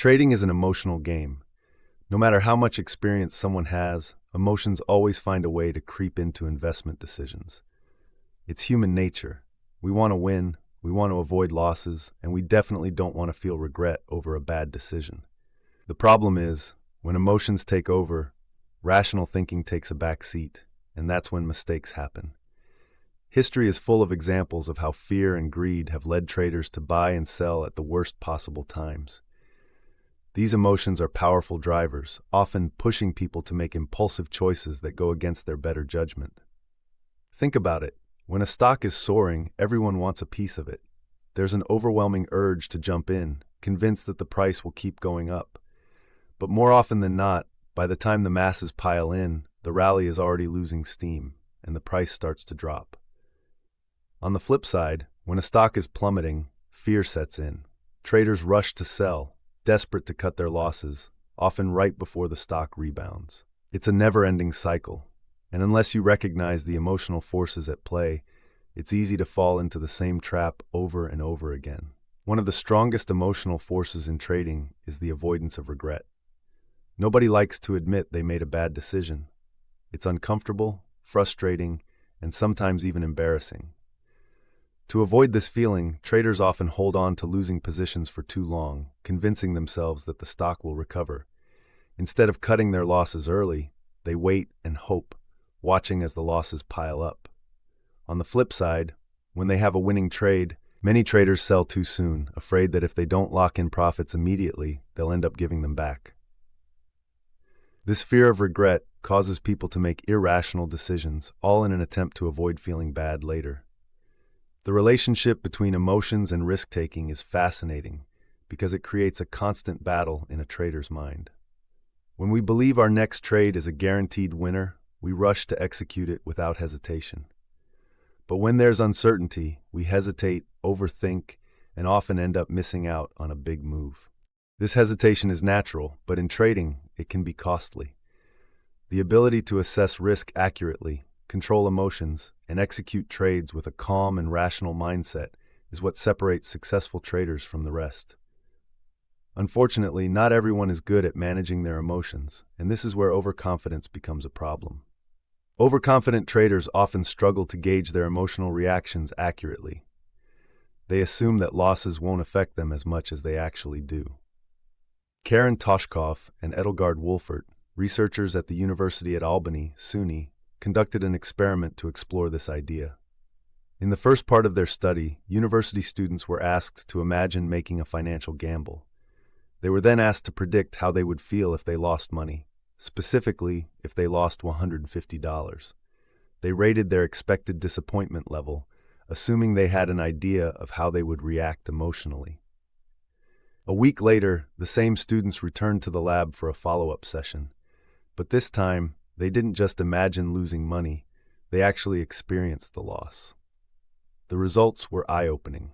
Trading is an emotional game. No matter how much experience someone has, emotions always find a way to creep into investment decisions. It's human nature. We want to win, we want to avoid losses, and we definitely don't want to feel regret over a bad decision. The problem is, when emotions take over, rational thinking takes a back seat, and that's when mistakes happen. History is full of examples of how fear and greed have led traders to buy and sell at the worst possible times. These emotions are powerful drivers, often pushing people to make impulsive choices that go against their better judgment. Think about it. When a stock is soaring, everyone wants a piece of it. There's an overwhelming urge to jump in, convinced that the price will keep going up. But more often than not, by the time the masses pile in, the rally is already losing steam, and the price starts to drop. On the flip side, when a stock is plummeting, fear sets in. Traders rush to sell, desperate to cut their losses, often right before the stock rebounds. It's a never-ending cycle, and unless you recognize the emotional forces at play, it's easy to fall into the same trap over and over again. One of the strongest emotional forces in trading is the avoidance of regret. Nobody likes to admit they made a bad decision. It's uncomfortable, frustrating, and sometimes even embarrassing. To avoid this feeling, traders often hold on to losing positions for too long, convincing themselves that the stock will recover. Instead of cutting their losses early, they wait and hope, watching as the losses pile up. On the flip side, when they have a winning trade, many traders sell too soon, afraid that if they don't lock in profits immediately, they'll end up giving them back. This fear of regret causes people to make irrational decisions, all in an attempt to avoid feeling bad later. The relationship between emotions and risk-taking is fascinating because it creates a constant battle in a trader's mind. When we believe our next trade is a guaranteed winner, we rush to execute it without hesitation. But when there's uncertainty, we hesitate, overthink, and often end up missing out on a big move. This hesitation is natural, but in trading, it can be costly. The ability to assess risk accurately, control emotions, and execute trades with a calm and rational mindset is what separates successful traders from the rest. Unfortunately, not everyone is good at managing their emotions, and this is where overconfidence becomes a problem. Overconfident traders often struggle to gauge their emotional reactions accurately. They assume that losses won't affect them as much as they actually do. Karen Toshkoff and Edelgard Wolfert, researchers at the University at Albany, SUNY, conducted an experiment to explore this idea. In the first part of their study, university students were asked to imagine making a financial gamble. They were then asked to predict how they would feel if they lost money, specifically if they lost $150. They rated their expected disappointment level, assuming they had an idea of how they would react emotionally. A week later, the same students returned to the lab for a follow-up session, but this time, they didn't just imagine losing money, they actually experienced the loss. The results were eye-opening.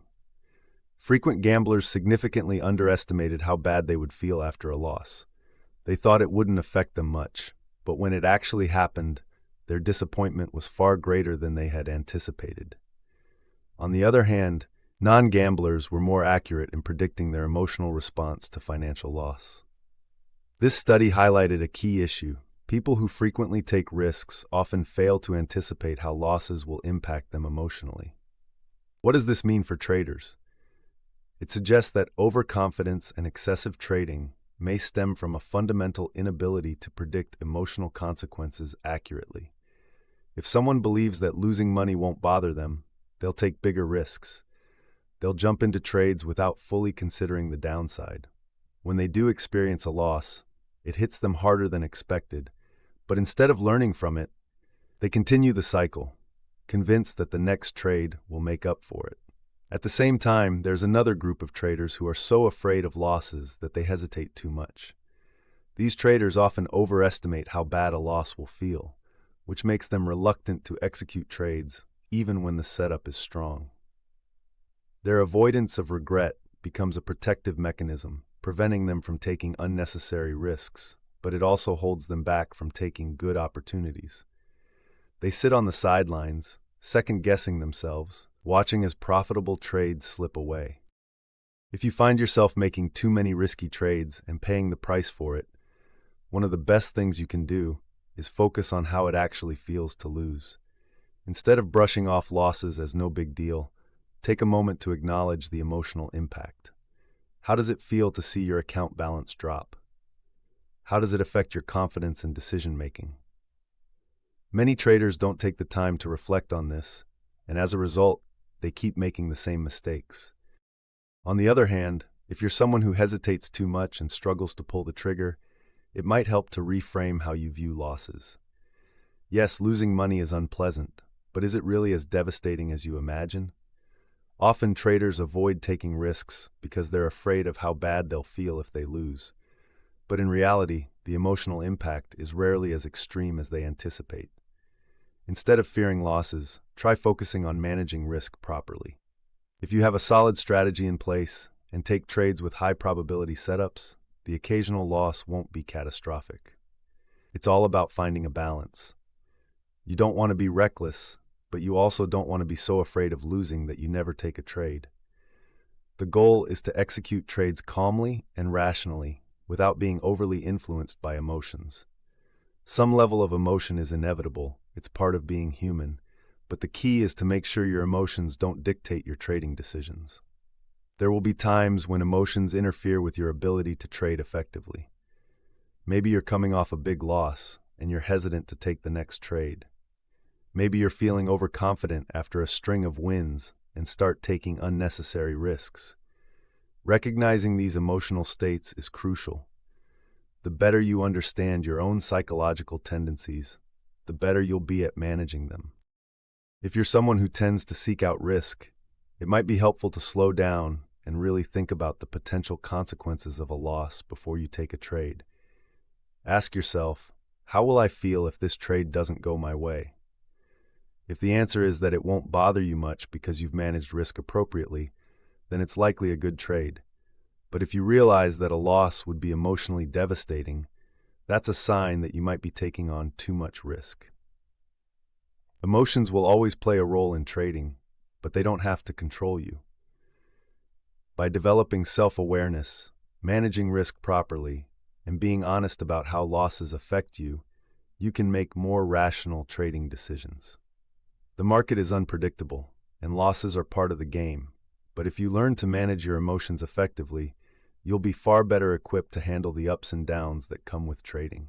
Frequent gamblers significantly underestimated how bad they would feel after a loss. They thought it wouldn't affect them much, but when it actually happened, their disappointment was far greater than they had anticipated. On the other hand, non-gamblers were more accurate in predicting their emotional response to financial loss. This study highlighted a key issue. People who frequently take risks often fail to anticipate how losses will impact them emotionally. What does this mean for traders? It suggests that overconfidence and excessive trading may stem from a fundamental inability to predict emotional consequences accurately. If someone believes that losing money won't bother them, they'll take bigger risks. They'll jump into trades without fully considering the downside. When they do experience a loss, it hits them harder than expected, but instead of learning from it, they continue the cycle, convinced that the next trade will make up for it. At the same time, there's another group of traders who are so afraid of losses that they hesitate too much. These traders often overestimate how bad a loss will feel, which makes them reluctant to execute trades even when the setup is strong. Their avoidance of regret becomes a protective mechanism, preventing them from taking unnecessary risks, but it also holds them back from taking good opportunities. They sit on the sidelines, second-guessing themselves, watching as profitable trades slip away. If you find yourself making too many risky trades and paying the price for it, one of the best things you can do is focus on how it actually feels to lose. Instead of brushing off losses as no big deal, take a moment to acknowledge the emotional impact. How does it feel to see your account balance drop? How does it affect your confidence and decision-making? Many traders don't take the time to reflect on this, and as a result, they keep making the same mistakes. On the other hand, if you're someone who hesitates too much and struggles to pull the trigger, it might help to reframe how you view losses. Yes, losing money is unpleasant, but is it really as devastating as you imagine? Often traders avoid taking risks because they're afraid of how bad they'll feel if they lose. But in reality, the emotional impact is rarely as extreme as they anticipate. Instead of fearing losses, try focusing on managing risk properly. If you have a solid strategy in place and take trades with high probability setups, the occasional loss won't be catastrophic. It's all about finding a balance. You don't want to be reckless, but you also don't want to be so afraid of losing that you never take a trade. The goal is to execute trades calmly and rationally without being overly influenced by emotions. Some level of emotion is inevitable, it's part of being human, but the key is to make sure your emotions don't dictate your trading decisions. There will be times when emotions interfere with your ability to trade effectively. Maybe you're coming off a big loss and you're hesitant to take the next trade. Maybe you're feeling overconfident after a string of wins and start taking unnecessary risks. Recognizing these emotional states is crucial. The better you understand your own psychological tendencies, the better you'll be at managing them. If you're someone who tends to seek out risk, it might be helpful to slow down and really think about the potential consequences of a loss before you take a trade. Ask yourself, how will I feel if this trade doesn't go my way? If the answer is that it won't bother you much because you've managed risk appropriately, then it's likely a good trade. But if you realize that a loss would be emotionally devastating, that's a sign that you might be taking on too much risk. Emotions will always play a role in trading, but they don't have to control you. By developing self-awareness, managing risk properly, and being honest about how losses affect you, you can make more rational trading decisions. The market is unpredictable, and losses are part of the game, but if you learn to manage your emotions effectively, you'll be far better equipped to handle the ups and downs that come with trading.